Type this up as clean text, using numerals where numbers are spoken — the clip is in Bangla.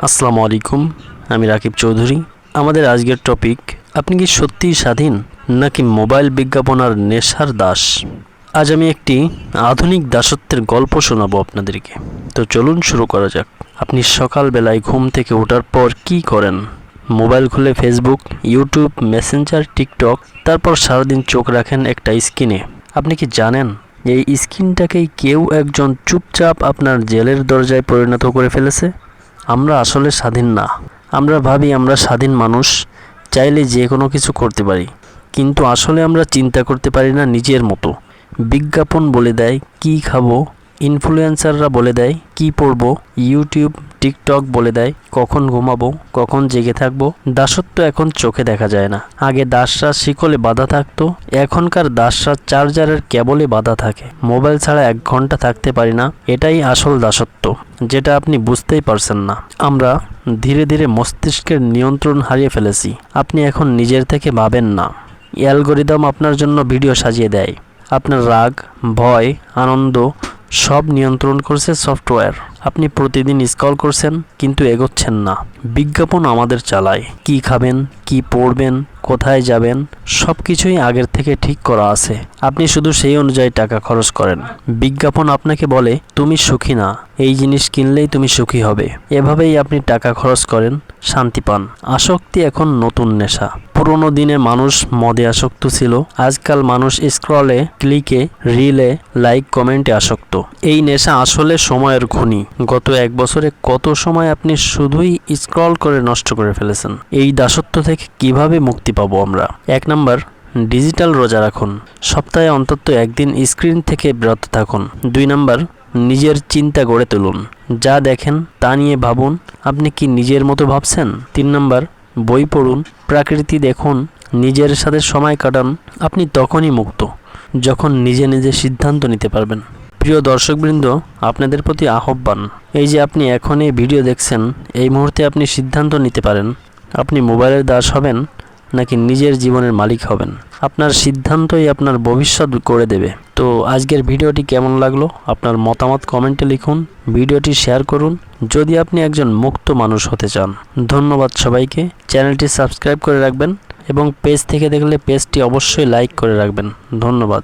আসসালামু আলাইকুম, আমি রাকিব চৌধুরী। আমাদের আজকের টপিক, আপনি কি সত্যিই স্বাধীন নাকি মোবাইল বিজ্ঞাপন আর নেশার দাস? আজ আমি একটি আধুনিক দাসত্বের গল্প শোনাবো আপনাদেরকে। তো চলুন শুরু করা যাক। আপনি সকালবেলায় ঘুম থেকে ওঠার পর কি করেন? মোবাইল খুলে ফেসবুক, ইউটিউব, মেসেঞ্জার, টিকটক, তারপর সারাদিন চোখ রাখেন একটা স্ক্রিনে। আপনি কি জানেন এই স্ক্রিনটাকেই কেউ একজন চুপচাপ আপনার জেলের দরজায় পরিণত করে ফেলেছে? আমরা আসলে স্বাধীন না। আমরা ভাবি আমরা স্বাধীন মানুষ, চাইলে যে কোনো কিছু করতে পারি, কিন্তু আসলে আমরা চিন্তা করতে পারি না নিজের মতো। বিজ্ঞাপন বলে দেয় কী খাবো, ইনফ্লুয়েন্সাররা বলে দেয় কী পড়বো, ইউটিউব, টিকটক বলে দেয় কখন ঘুমাবো, কখন জেগে থাকবো। দাসত্ব এখন চোখে দেখা যায় না। আগে দাসরা শিকলে বাঁধা থাকতো, এখনকার দাসরা চার্জারের কেবলে বাঁধা থাকে। মোবাইল ছাড়া 1 ঘন্টা থাকতে পারি না, এটাই আসল দাসত্ব, যেটা আপনি বুঝতেই পারছেন না। আমরা ধীরে ধীরে মস্তিষ্কের নিয়ন্ত্রণ হারিয়ে ফেলেছি। আপনি এখন নিজের থেকে ভাবেন না, অ্যালগরিদম আপনার জন্য ভিডিও সাজিয়ে দেয়। আপনার রাগ, ভয়, আনন্দ সব নিয়ন্ত্রণ করছে সফটওয়্যার। আপনি প্রতিদিন স্ক্রল করছেন কিন্তু এগোচ্ছেন না। বিজ্ঞাপন আমাদের চালায়। কি খাবেন, কি পড়বেন, কোথায় যাবেন, সব কিছুই আগের থেকে ঠিক করা আছে। আপনি শুধু সেই অনুযায়ী টাকা খরচ করেন। বিজ্ঞাপন আপনাকে বলে তুমি সুখী না, এই জিনিস কিনলেই তুমি সুখী হবে। এভাবেই আপনি টাকা খরচ করেন, শান্তি পান। আসক্তি এখন নতুন নেশা। পুরোনো দিনে মানুষ মদে আসক্ত ছিল, আজকাল মানুষ স্ক্রলে, ক্লিকে, রিলে, লাইক, কমেন্টে আসক্ত। এই নেশা আসলে সময়ের খুনি। গত 1 বছরে কত সময় আপনি শুধুই স্ক্রল করে নষ্ট করে ফেলেছেন। এই দাসত্ব থেকে কিভাবে মুক্তি পাবো আমরা? 1 নাম্বার, ডিজিটাল রোজা রাখুন। সপ্তাহে অন্তত 1 দিন স্ক্রিন থেকে বিরত থাকুন। 2 নাম্বার, নিজের চিন্তা গড়ে তুলুন। যা দেখেন তা নিয়ে ভাবুন, আপনি কি নিজের মতো ভাবছেন? 3 নাম্বার, বই পড়ুন, প্রকৃতি দেখুন, নিজের সাথে সময় কাটান। আপনি তখনই মুক্ত যখন নিজে নিজে সিদ্ধান্ত নিতে পারবেন। প্রিয় দর্শকবৃন্দ, আপনাদের প্রতি আহ্বান, এই যে আপনি এখন এই ভিডিও দেখছেন, এই মুহূর্তে আপনি সিদ্ধান্ত নিতে পারেন আপনি মোবাইলের দাস হবেন নাকি নিজের জীবনের মালিক হবেন। আপনার সিদ্ধান্তই আপনার ভবিষ্যৎ করে দেবে। তো আজকের ভিডিওটি কেমন লাগলো আপনার মতামত কমেন্টে লিখুন, ভিডিওটি শেয়ার করুন যদি আপনি একজন মুক্ত মানুষ হতে চান। ধন্যবাদ সবাইকে। চ্যানেলটি সাবস্ক্রাইব করে রাখবেন এবং পেজ থেকে দেখলে পেজটি অবশ্যই লাইক করে রাখবেন। ধন্যবাদ।